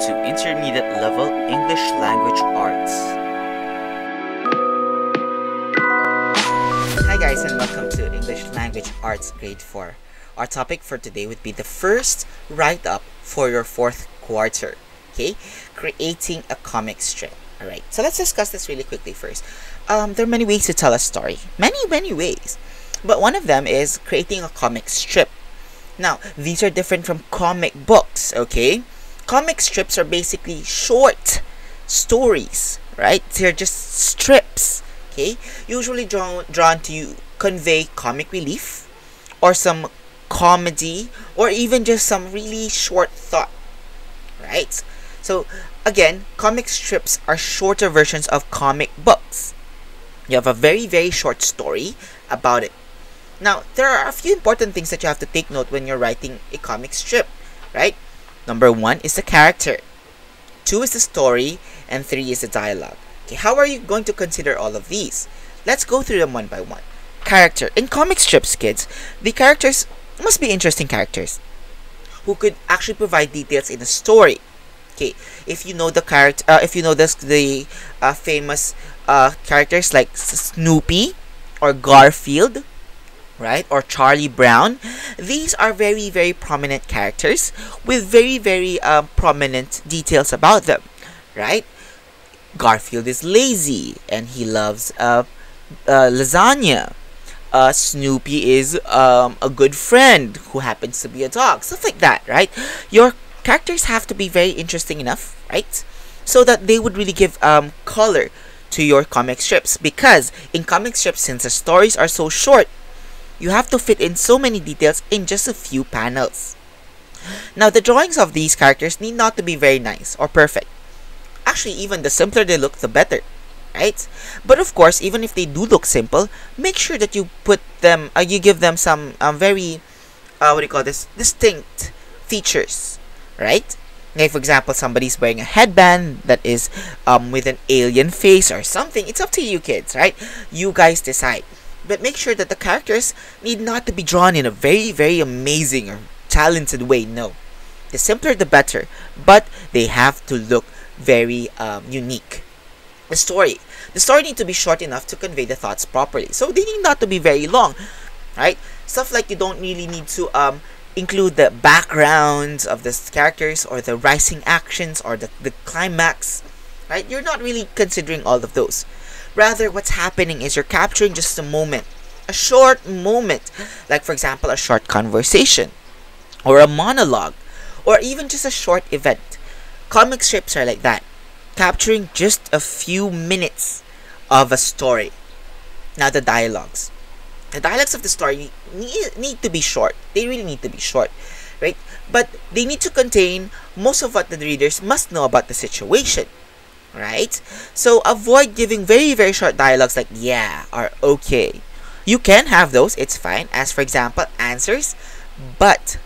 to Intermediate Level English Language Arts. Hi guys, and welcome to English Language Arts Grade 4. Our topic for today would be the first write-up for your fourth quarter. Okay, creating a comic strip. Alright, so let's discuss this really quickly first. There are many ways to tell a story. Many ways. But one of them is creating a comic strip. Now, these are different from comic books, okay? Comic strips are basically short stories, right? They're just strips, okay? Usually drawn to convey comic relief or some comedy or even just some really short thought, right? So, again, comic strips are shorter versions of comic books. You have a very short story about it. Now, there are a few important things that you have to take note when you're writing a comic strip, right? Number 1 is the character, 2 is the story, and 3 is the dialogue. Okay, how are you going to consider all of these? Let's go through them one by one. Character. In comic strips, kids, the characters must be interesting characters who could actually provide details in a story. Okay, if you know the character, if you know the famous characters like Snoopy or Garfield, right, or Charlie Brown, these are very prominent characters with very prominent details about them, right? Garfield is lazy and he loves lasagna. Snoopy is a good friend who happens to be a dog, stuff like that, right? Your characters have to be very interesting enough, right, so that they would really give color to your comic strips, because in comic strips, since the stories are so short, you have to fit in so many details in just a few panels. Now, the drawings of these characters need not to be very nice or perfect. Actually, even the simpler they look, the better, right? But of course, even if they do look simple, make sure that you put them, you give them some very, distinct features, right? Like, for example, somebody's wearing a headband that is with an alien face or something. It's up to you, kids, right? You guys decide. But make sure that the characters need not to be drawn in a very amazing or talented way. No. The simpler the better. But they have to look very unique. The story needs to be short enough to convey the thoughts properly. So they need not to be very long. Right? Stuff like you don't really need to include the backgrounds of the characters or the rising actions or the climax. Right? You're not really considering all of those. Rather, what's happening is you're capturing just a moment, a short moment, like for example, a short conversation, or a monologue, or even just a short event. Comic strips are like that, capturing just a few minutes of a story. Now, the dialogues. The dialogues of the story need to be short. They really need to be short, right? But they need to contain most of what the readers must know about the situation. Right? So avoid giving very short dialogues like yeah or okay. You can have those, it's fine, as for example answers, but,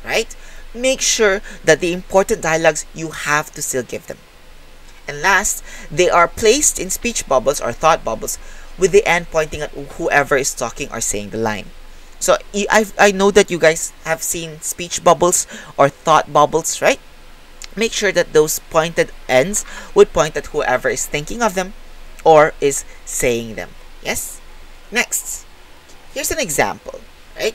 right? Make sure that the important dialogues you have to still give them. And last, they are placed in speech bubbles or thought bubbles with the end pointing at whoever is talking or saying the line. So I know that you guys have seen speech bubbles or thought bubbles, right? Make sure that those pointed ends would point at whoever is thinking of them or is saying them. Yes? Next, here's an example, right?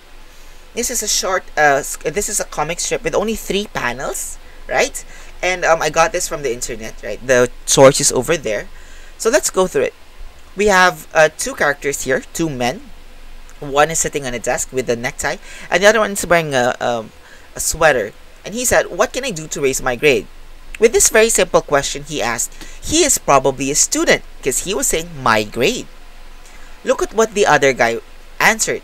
This is a short, this is a comic strip with only 3 panels, right? And I got this from the internet, right? The source is over there. So let's go through it. We have 2 characters here, 2 men. One is sitting on a desk with a necktie, and the other one is wearing a sweater. And he said, what can I do to raise my grade? With this very simple question he asked, he is probably a student because he was saying my grade. Look at what the other guy answered.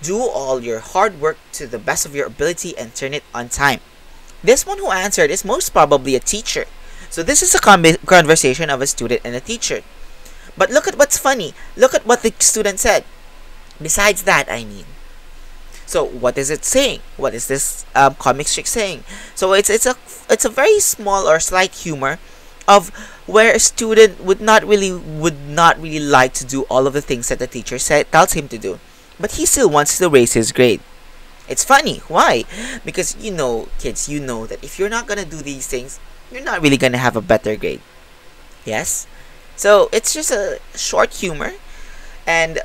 Do all your hard work to the best of your ability and turn it on time. This one who answered is most probably a teacher. So this is a conversation of a student and a teacher. But look at what's funny. Look at what the student said. Besides that, I mean. So what is it saying? What is this comic strip saying? So it's a very small or slight humor of where a student would not really like to do all of the things that the teacher tells him to do, but he still wants to raise his grade. It's funny. Why? Because you know, kids, you know that if you're not gonna do these things, you're not really gonna have a better grade. Yes? So it's just a short humor, and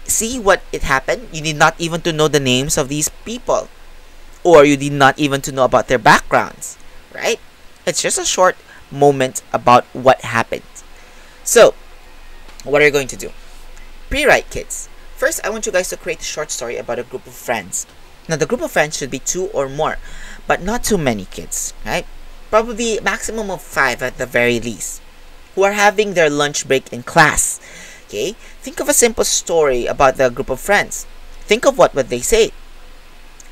see what it happened. You need not even to know the names of these people, or you need not even to know about their backgrounds, right? It's just a short moment about what happened. So, what are you going to do? Pre-write, kids. First, I want you guys to create a short story about a group of friends. Now, the group of friends should be 2 or more, but not too many kids, right? Probably maximum of 5 at the very least, who are having their lunch break in class. Okay? Think of a simple story about the group of friends. Think of what would they say.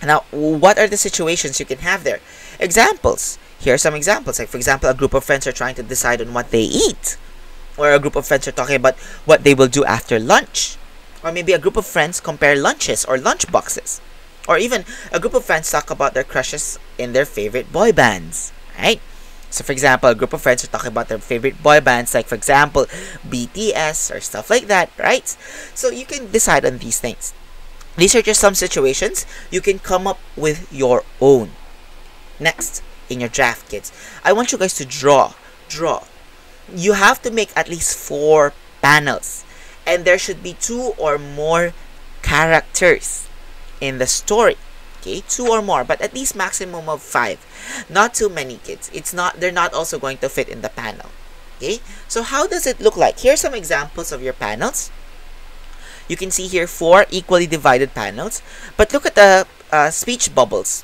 Now, what are the situations you can have there? Examples. Here are some examples. Like, for example, a group of friends are trying to decide on what they eat. Or a group of friends are talking about what they will do after lunch. Or maybe a group of friends compare lunches or lunch boxes. Or even a group of friends talk about their crushes in their favorite boy bands. Right? So, for example, a group of friends are talking about their favorite boy bands, like, for example, BTS or stuff like that, right? So, you can decide on these things. These are just some situations. You can come up with your own. Next, in your draft, kids, I want you guys to draw. Draw. You have to make at least 4 panels. And there should be 2 or more characters in the story. Okay, 2 or more, but at least maximum of 5. Not too many, kids. They're not also going to fit in the panel. Okay, so how does it look like? Here are some examples of your panels. You can see here 4 equally divided panels, but look at the speech bubbles.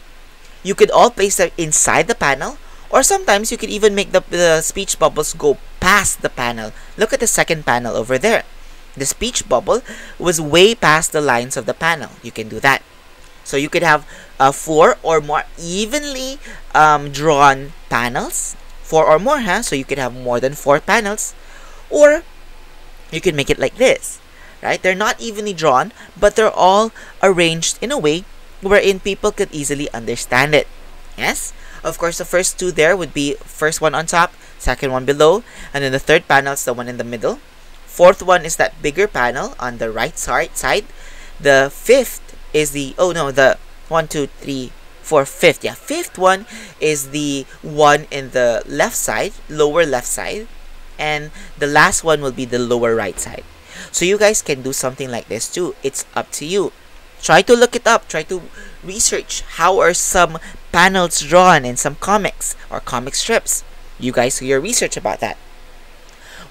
You could all place them inside the panel, or sometimes you could even make the speech bubbles go past the panel. Look at the second panel over there. The speech bubble was way past the lines of the panel. You can do that. So you could have 4 or more evenly drawn panels. 4 or more, huh? So you could have more than 4 panels. Or you can make it like this, right? They're not evenly drawn, but they're all arranged in a way wherein people could easily understand it. Yes? Of course, the first 2 there would be first one on top, second one below, and then the third panel is the one in the middle. Fourth one is that bigger panel on the right side. The fifth is the 1, 2, 3, 4, fifth. Yeah, fifth one is the one in the left side, lower left side, and the last one will be the lower right side. So you guys can do something like this too. It's up to you. Try to look it up. Try to research how are some panels drawn in some comics or comic strips. You guys do your research about that.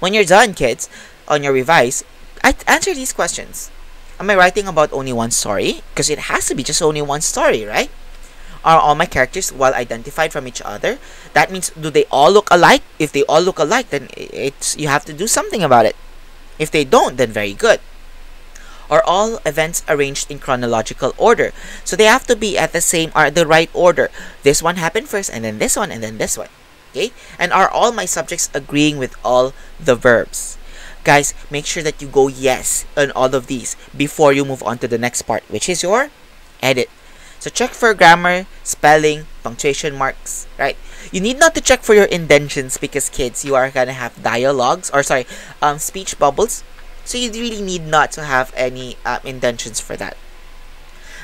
When you're done, kids, on your revise, answer these questions. Am I writing about only one story? Because it has to be just only one story, right? Are all my characters well identified from each other? That means, do they all look alike? If they all look alike, then you have to do something about it. If they don't, then very good. Are all events arranged in chronological order? So they have to be at the right order. This one happened first, and then this one, and then this one. Okay? And are all my subjects agreeing with all the verbs? Guys, make sure that you go yes on all of these before you move on to the next part, which is your edit. So check for grammar, spelling, punctuation marks, right? You need not to check for your indentions because, kids, you are gonna have speech bubbles. So you really need not to have any indentions for that.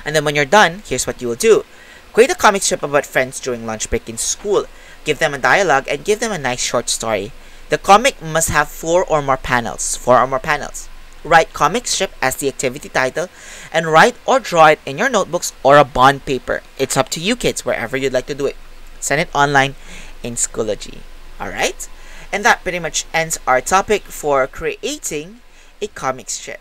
And then when you're done, here's what you will do. Create a comic strip about friends during lunch break in school. Give them a dialogue and give them a nice short story. The comic must have 4 or more panels. 4 or more panels. Write comic strip as the activity title and write or draw it in your notebooks or a bond paper. It's up to you, kids, wherever you'd like to do it. Send it online in Schoology. Alright? And that pretty much ends our topic for creating a comic strip.